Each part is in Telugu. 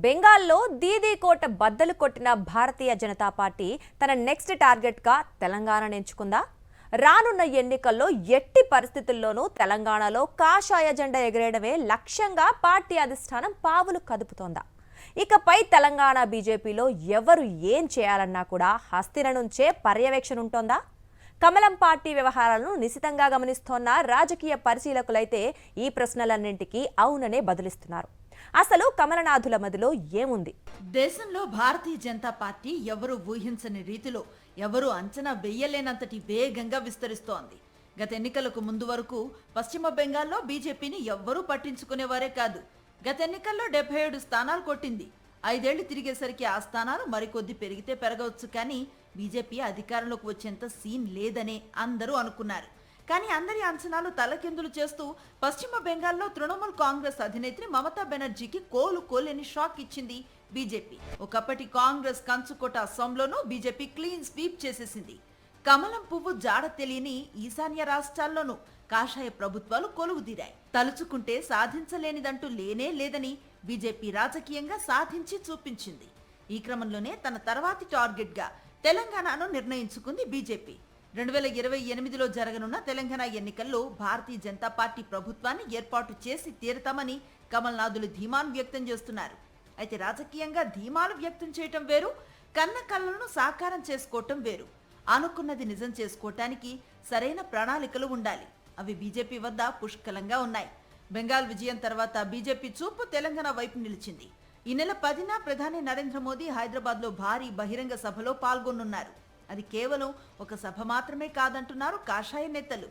బెంగాల్లో దీదీ కోట బద్దలు కొట్టిన భారతీయ జనతా పార్టీ తన నెక్స్ట్ టార్గెట్గా తెలంగాణను ఎంచుకుందా? రానున్న ఎన్నికల్లో ఎట్టి పరిస్థితుల్లోనూ తెలంగాణలో కాషాయ జెండా ఎగరేయడమే లక్ష్యంగా పార్టీ అధిష్టానం పావులు కదుపుతోందా? ఇకపై తెలంగాణ బీజేపీలో ఎవరు ఏం చేయాలన్నా కూడా హస్తిన నుంచే పర్యవేక్షణ ఉంటోందా? కమలం పార్టీ వ్యవహారాలను నిశితంగా గమనిస్తోన్న రాజకీయ పరిశీలకులైతే ఈ ప్రశ్నలన్నింటికీ అవుననే బదులిస్తున్నారు. అసలు కమలనాథుల మదిలో ఏముంది? దేశంలో భారతీయ జనతా పార్టీ ఎవరు ఊహించని రీతిలో, ఎవరు అంచనా వేయలేనంతటి వేగంగా విస్తరిస్తోంది. గత ఎన్నికలకు ముందు వరకు పశ్చిమ బెంగాల్లో బీజేపీని ఎవ్వరూ పట్టించుకునేవారే కాదు. గత ఎన్నికల్లో 77 స్థానాలు కొట్టింది. 5 ఏళ్లు తిరిగేసరికి ఆ స్థానాలు మరికొద్ది పెరిగితే పెరగవచ్చు, కానీ బీజేపీ అధికారంలోకి వచ్చేంత సీన్ లేదనే అందరూ అనుకున్నారు. కానీ అందరి అంచనాలు తలకిందులు చేస్తూ పశ్చిమ బెంగాల్లో తృణమూల్ కాంగ్రెస్ అధినేత్రి మమతా బెనర్జీకి కోలుకోలేని షాక్ ఇచ్చింది బీజేపీ. ఒకప్పటి కాంగ్రెస్ కంచుకోట అస్సాంలోనూ బీజేపీ క్లీన్ స్వీప్ చేసేసింది. కమలం పువ్వు జాడ తెలియని ఈశాన్య రాష్ట్రాల్లోనూ కాషాయ ప్రభుత్వాలు కొలువుదీరాయి. తలుచుకుంటే సాధించలేనిదంటూ లేనే లేదని బీజేపీ రాజకీయంగా సాధించి చూపించింది. ఈ క్రమంలోనే తన తర్వాతి టార్గెట్ గా తెలంగాణను నిర్ణయించుకుంది బీజేపీ. 2028లో జరగనున్న తెలంగాణ ఎన్నికల్లో భారతీయ జనతా పార్టీ ప్రభుత్వాన్ని ఏర్పాటు చేసి తీరతామని కమల్నాథులు ధీమాను వ్యక్తం చేస్తున్నారు. అయితే రాజకీయంగా ధీమాలు వ్యక్తం చేయటం వేరు, కన్న కళ్ళను సాకారం చేసుకోవటం వేరు. అనుకున్నది నిజం చేసుకోవటానికి సరైన ప్రణాళికలు ఉండాలి. అవి బీజేపీ వద్ద పుష్కలంగా ఉన్నాయి. బెంగాల్ విజయం తర్వాత బీజేపీ చూపు తెలంగాణ వైపు నిలిచింది. ఈ నెల 10న ప్రధాని నరేంద్ర మోదీ హైదరాబాద్లో భారీ బహిరంగ సభలో పాల్గొనున్నారు. అది కేవలం ఒక సభ మాత్రమే కాదంటున్నారు కాషాయ నేతలు.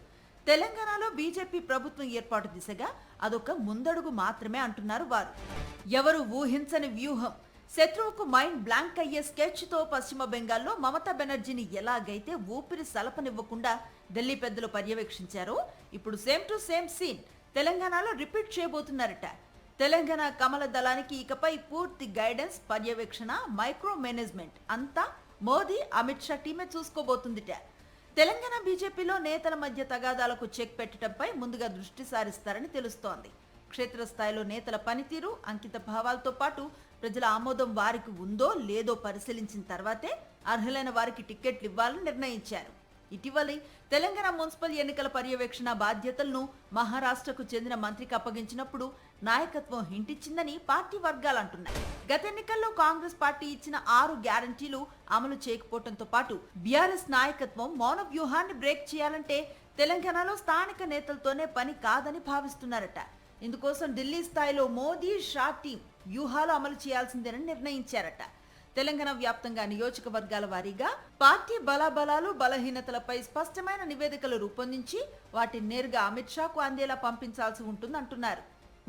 తెలంగాణలో బీజేపీ ప్రభుత్వం ఏర్పాటు దిశగా అదొక ముందడుగు మాత్రమే అంటున్నారు వారు. ఎవరు ఊహించని వ్యూహం, శత్రువుకు మైండ్ బ్లాంక్ అయ్యే స్కెచ్తో పశ్చిమ బెంగాల్లో మమతా బెనర్జీని ఎలాగైతే ఊపిరి సలపనివ్వకుండా ఢిల్లీ పెద్దలు పర్యవేక్షించారో, ఇప్పుడు సేమ్ టు సేమ్ సీన్ తెలంగాణలో రిపీట్ చేయబోతున్నారట. తెలంగాణ కమల దళానికి ఇకపై పూర్తి గైడెన్స్, పర్యవేక్షణ, మైక్రో మేనేజ్మెంట్ అంతా మోదీ, అమిత్ షా టీమే చూసుకోబోతుందిట. తెలంగాణ బీజేపీలో నేతల మధ్య తగాదాలకు చెక్ పెట్టడంపై ముందుగా దృష్టి సారిస్తారని తెలుస్తోంది. క్షేత్రస్థాయిలో నేతల పనితీరు, అంకిత భావాలతో పాటు ప్రజల ఆమోదం వారికి ఉందో లేదో పరిశీలించిన తర్వాతే అర్హులైన వారికి టిక్కెట్లు ఇవ్వాలని నిర్ణయించారు. ఇటీవలి తెలంగాణ మున్సిపల్ ఎన్నికల పర్యవేక్షణ బాధ్యతలను మహారాష్ట్రకు చెందిన మంత్రికి అప్పగించినప్పుడు నాయకత్వం హింటిచ్చిందని పార్టీ వర్గాలు అంటున్నాయి. గత ఎన్నికల్లో కాంగ్రెస్ పార్టీ ఇచ్చిన 6 గ్యారంటీలు అమలు చేయకపోవడంతో పాటు బీఆర్ఎస్ నాయకత్వం మౌన వ్యూహాన్ని బ్రేక్ చేయాలంటే తెలంగాణలో స్థానిక నేతలతోనే పని కాదని భావిస్తున్నారట. ఇందుకోసం ఢిల్లీ స్థాయిలో మోదీ, షా టీం వ్యూహాలు అమలు చేయాల్సిందేనని నిర్ణయించారట. తెలంగాణ వ్యాప్తంగా నియోజకవర్గాల వారీగా పార్టీ బలాబలాలు, బలహీనతలపై స్పష్టమైన నివేదికలు రూపొందించి వాటిని నేరుగా అమిత్ షాకు అందేలా పంపించాల్సి ఉంటుందంటున్నారు.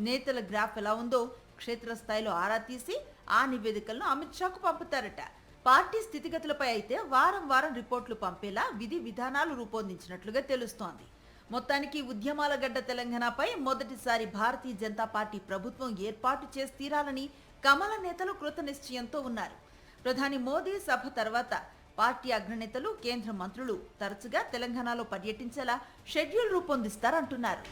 నేతల గ్రాఫ్ ఎలా ఉందో క్షేత్రస్థాయిలో ఆరా తీసి ఆ నివేదికలను అమిత్ షాకు పంపుతారట. పార్టీ స్థితిగతులపై అయితే వారం వారం రిపోర్టులు పంపేలా విధి విధానాలు రూపొందించినట్లుగా తెలుస్తోంది. మొత్తానికి ఉద్యమాల గడ్డ తెలంగాణపై మొదటిసారి భారతీయ జనతా పార్టీ ప్రభుత్వం ఏర్పాటు చేసి తీరాలని కమల నేతలు కృత నిశ్చయంతో ఉన్నారు. ప్రధాని మోదీ సభ తర్వాత పార్టీ అగ్రనేతలు, కేంద్ర మంత్రులు తరచుగా తెలంగాణలో పర్యటించేలా షెడ్యూల్ రూపొందిస్తారంటున్నారు.